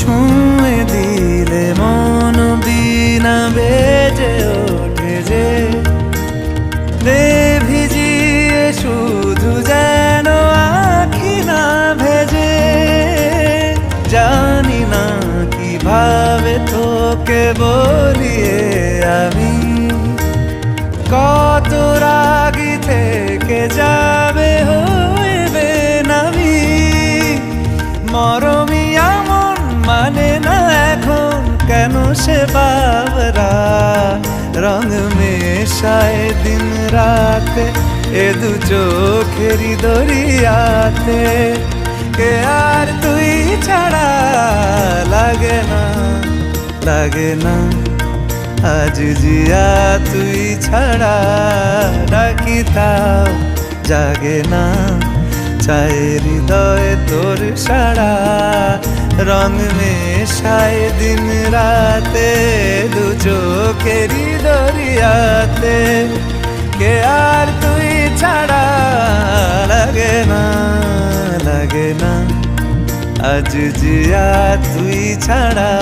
ছুঁয়ে দিলে মন বিনা বেজে ওঠে যে দে ভিজিয়ে শুধু যেন আখি না ভেজে। জানি না কিভাবে তোকে বলিয়ে আমি কত রাগি থেকে যাবে হইবে নামি। মরমি এমন মানে না এখন কেন সে বাবরা রং মেশায় দিন রাতে এ দু চোখেরই দরিয়াতে। কে আর তুই ছাড়া লাগে না লাগে না আজ জিয়া তুই ছাড়া ডাকি তাও জাগে না। চায় হৃদয় তোর সারা রং মেশায় দিন রাতে দু চোখেরই দরিয়াতে। কে আর তুই ছাড়া লাগে না লাগে না আজ জিয়া তুই ছাড়া।